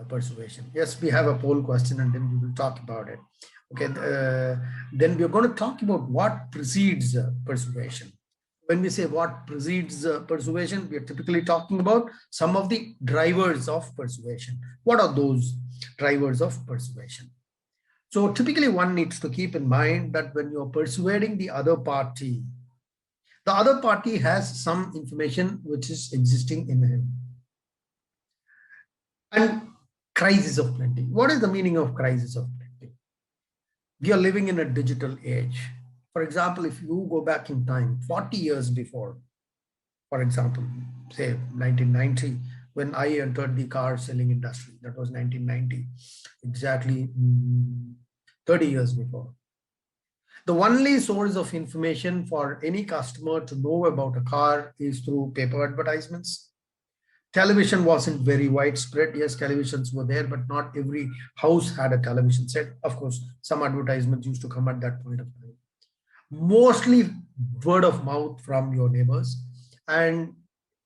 persuasion? Yes, we have a poll question and then we will talk about it. Okay, then we're going to talk about what precedes persuasion. When we say what precedes persuasion, we are typically talking about some of the drivers of persuasion. What are those drivers of persuasion? So typically one needs to keep in mind that when you're persuading the other party has some information which is existing in him. And crisis of plenty. What is the meaning of crisis of plenty? We are living in a digital age. For example, if you go back in time, 40 years before, for example, say 1990, when I entered the car selling industry, that was 1990, exactly 30 years before. The only source of information for any customer to know about a car is through paper advertisements. Television wasn't very widespread. Yes, televisions were there, but not every house had a television set. Of course, some advertisements used to come at that point of time. Mostly word of mouth from your neighbors, and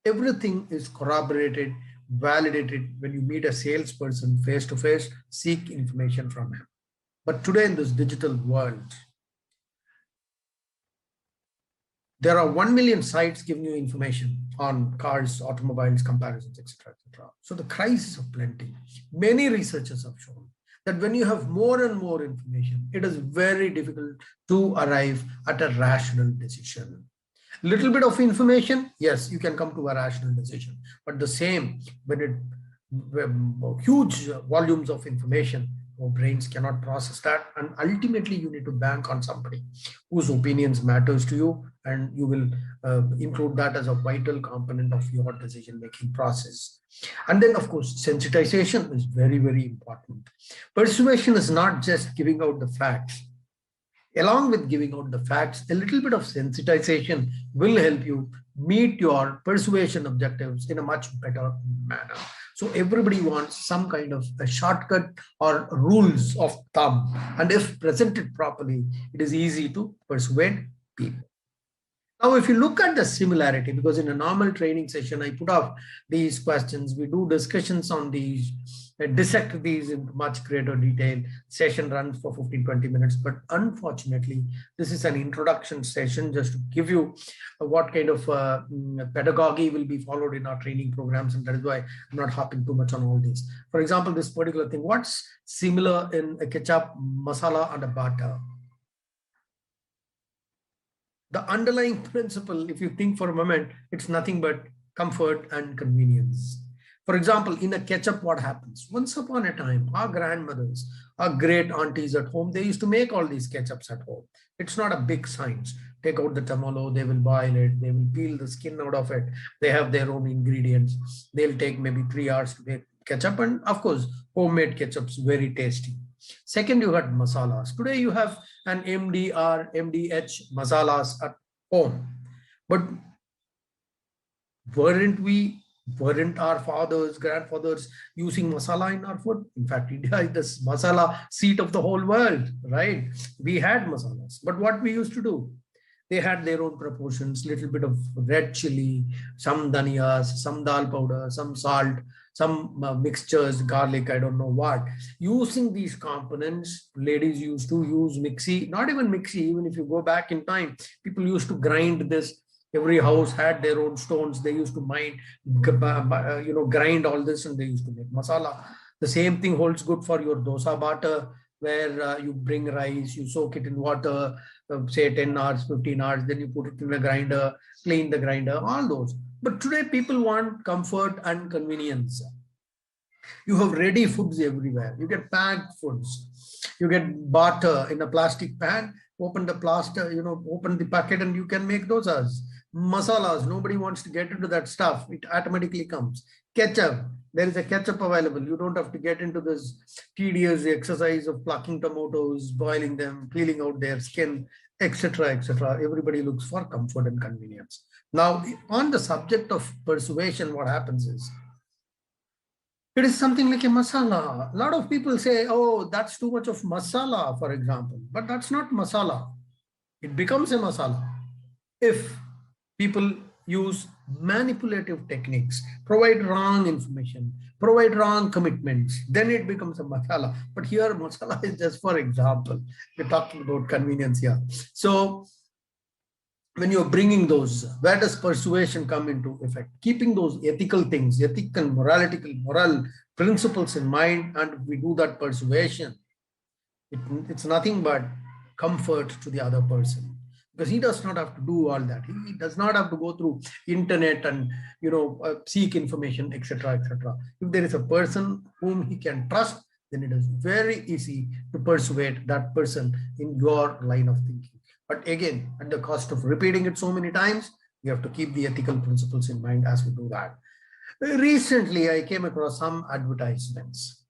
everything is corroborated, validated when you meet a salesperson face to face, seek information from him. But today in this digital world, there are 1 million sites giving you information on cars, automobiles, comparisons, etc., etc. So the crisis of plenty. Many researchers have shown that when you have more and more information, it is very difficult to arrive at a rational decision. Little bit of information, yes, you can come to a rational decision. But the same, when huge volumes of information, our brains cannot process that, and ultimately you need to bank on somebody whose opinions matters to you, and you will include that as a vital component of your decision-making process. And then, of course, sensitization is very, very important. Persuasion is not just giving out the facts. Along with giving out the facts, a little bit of sensitization will help you meet your persuasion objectives in a much better manner. So everybody wants some kind of a shortcut or rules of thumb. And if presented properly, it is easy to persuade people. Now, if you look at the similarity, because in a normal training session, I put up these questions, we do discussions on these, dissect these in much greater detail. Session runs for 15-20 minutes, but unfortunately, this is an introduction session just to give you what kind of pedagogy will be followed in our training programs, and that is why I'm not hopping too much on all this. For example, this particular thing, what's similar in a ketchup, masala, and a butter? The underlying principle, if you think for a moment, it's nothing but comfort and convenience. For example, in a ketchup, what happens? Once upon a time, our grandmothers, our great aunties at home, they used to make all these ketchups at home. It's not a big science. Take out the tamalo, they will boil it, they will peel the skin out of it. They have their own ingredients. They'll take maybe 3 hours to make ketchup. And of course, homemade ketchup's very tasty. Second, you had masalas. Today, you have an MDR, MDH masalas at home. But weren't our fathers, grandfathers using masala in our food? In fact, India is the masala seat of the whole world, right? We had masalas. But what we used to do, they had their own proportions, little bit of red chili, some dhaniyas, some dal powder, some salt, some mixtures, garlic, I don't know what. Using these components, ladies used to use mixie, not even mixie, even if you go back in time, people used to grind this. Every house had their own stones. They used to grind all this, and they used to make masala. The same thing holds good for your dosa batter, where you bring rice, you soak it in water, say 10 hours, 15 hours, then you put it in the grinder, clean the grinder, all those. But today people want comfort and convenience. You have ready foods everywhere. You get packed foods. You get butter in a plastic pan, open the open the packet, and you can make dosas. Masalas, nobody wants to get into that stuff. It automatically comes. Ketchup, there is a ketchup available. You don't have to get into this tedious exercise of plucking tomatoes, boiling them, peeling out their skin, etc., etc. Everybody looks for comfort and convenience. Now, on the subject of persuasion, what happens is, it is something like a masala. A lot of people say, oh, that's too much of masala, for example. But that's not masala. It becomes a masala if people use manipulative techniques, provide wrong information, provide wrong commitments, then it becomes a masala. But here masala is just for example. We're talking about convenience here. So when you're bringing those, where does persuasion come into effect? Keeping those ethical things, ethical, moral principles in mind, and we do that persuasion. It's nothing but comfort to the other person, because he does not have to do all that. He does not have to go through internet and seek information, etc., etc. If there is a person whom he can trust, then it is very easy to persuade that person in your line of thinking. But again, at the cost of repeating it so many times, you have to keep the ethical principles in mind as we do that. Recently, I came across some advertisements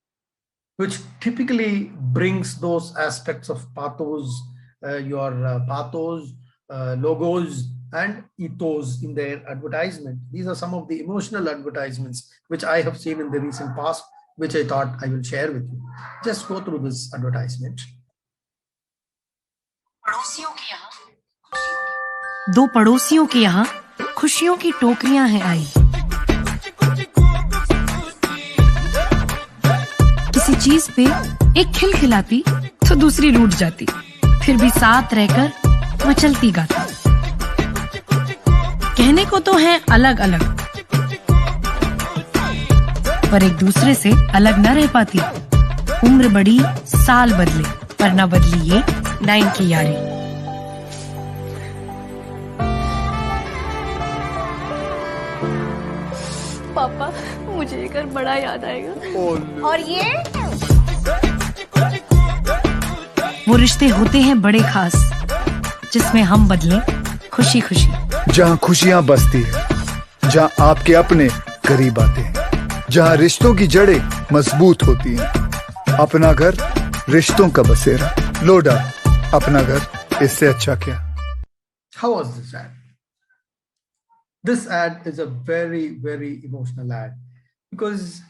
which typically brings those aspects of pathos, pathos, logos, and ethos in their advertisement. These are some of the emotional advertisements which I have seen in the recent past, which I thought I will share with you. Just go through this advertisement. दो पड़ोसियों के यहाँ खुशियों की टोकरियां हैं आई। किसी चीज पे एक खिलखिलाती तो दूसरी रूठ जाती, फिर भी साथ रहकर मचलती गाती। कहने को तो है अलग अलग, पर एक दूसरे से अलग न रह पाती। उम्र बढ़ी साल बदले, पर न बदली ये 9 की यारी। पापा, मुझे ये घर बड़ा याद आएगा। और ये वो रिश्ते होते हैं बड़े खास, जिसमें हम बदले खुशी खुशी। जहाँ खुशियाँ बसती है, जहाँ आपके अपने करीब आते हैं, जहाँ रिश्तों की जड़ें मजबूत होती हैं। अपना घर रिश्तों का बसेरा, लोडा अपना घर, इससे अच्छा क्या। How was this ad? This ad is a very, very emotional ad, because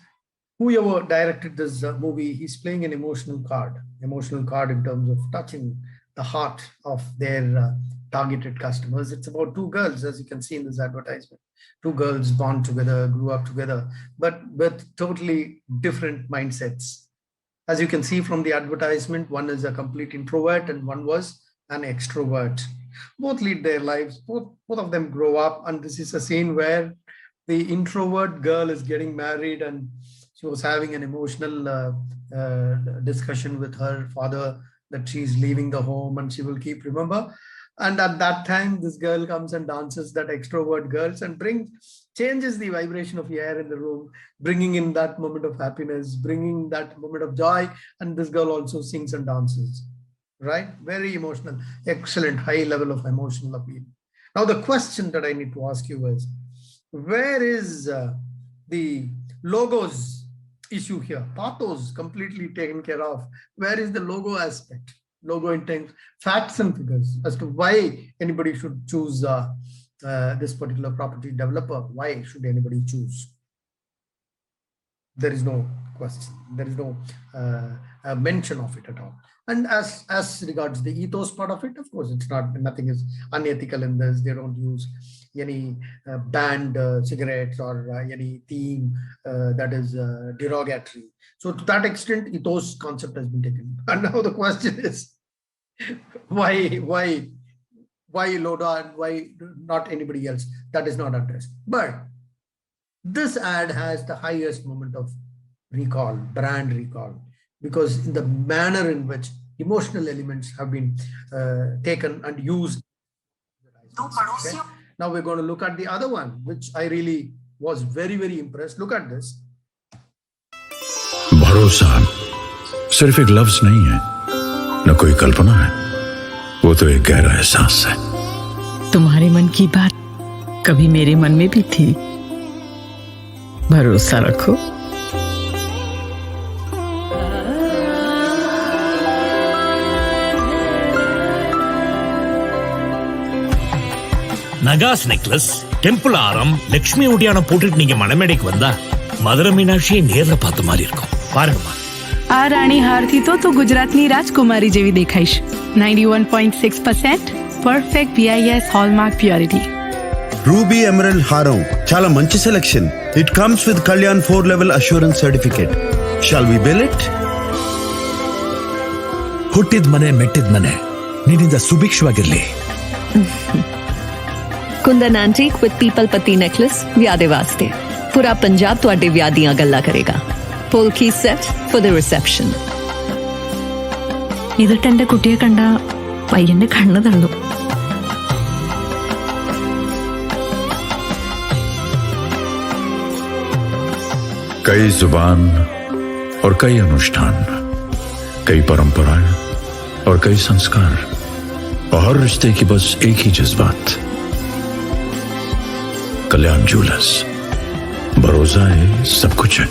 whoever directed this movie, he's playing an emotional card in terms of touching the heart of their targeted customers. It's about two girls, as you can see in this advertisement. Two girls born together, grew up together, but with totally different mindsets. As you can see from the advertisement, one is a complete introvert and one was an extrovert. Both lead their lives, both of them grow up, and this is a scene where the introvert girl is getting married and she was having an emotional discussion with her father that she's leaving the home and she will keep remember. And at that time, this girl comes and dances, that extrovert girls, and changes the vibration of the air in the room, bringing in that moment of happiness, bringing that moment of joy. And this girl also sings and dances, right? Very emotional, excellent, high level of emotional appeal. Now, the question that I need to ask you is, where is the logos issue here? Pathos completely taken care of. Where is the logo aspect? Logo in terms, facts and figures as to why anybody should choose this particular property developer. Why should anybody choose? There is no question. There is no mention of it at all. And as regards the ethos part of it, of course, it's not, nothing is unethical in this. They don't use any banned cigarettes or any theme that is derogatory. So to that extent, ethos concept has been taken. And now the question is, why Loda and why not anybody else? That is not addressed. But this ad has the highest moment of recall, brand recall, because in the manner in which emotional elements have been taken and used. Okay? Now we're going to look at the other one, which I really was very, very impressed. Look at this. भरोसा सिर्फ एक लफ्ज नहीं है, न कोई कल्पना है, वो तो एक गहरा एहसास है। तुम्हारे मन की बात कभी मेरे मन में भी थी, भरोसा रखो। நகாஸ் நெக்லஸ், டெம்பிள் ஆரம், லட்சுமி ஒடியான போட்டுட்டு நீங்க மணமேடைக்கு வந்தா மதுரை மீனாட்சியை நேர்ல பார்த்த மாதிரி இருக்கும். பாருங்கம்மா. આ રાણી હારથી તો ગુજરાતની રાજકુમારી જેવી દેખાઈશ. 91.6% perfect BIS hallmark purity. Ruby emerald హారం చాలా మంచి selection. It comes with Kalyan 4-level assurance certificate. Shall we bill it? ಹುಟ್ಟಿದ ಮನೆ ಮೆಟ್ಟಿದ ಮನೆ ನಿನ್ನಿಂದ ಸುಭಿಕ್ಷವಾಗಿರ್ಲಿ. कुंदन एंटीक विद पीपल पत्ती नेकलेस व्यादे वास्ते. पूरा पंजाब तुहाडे व्याह दियां गल्लां करेगा. Polki set for the reception. ഇതിട്ട് എന്റെ കുട്ടിയെ കണ്ട പയ്യന്റെ കണ്ണ് തള്ളും. कई जुबान और कई अनुष्ठान, कई परंपराएं और कई संस्कार, और हर रिश्ते की बस एक ही जज्बात. कल्याण ज्वेलर्स, भरोसा है सब कुछ है.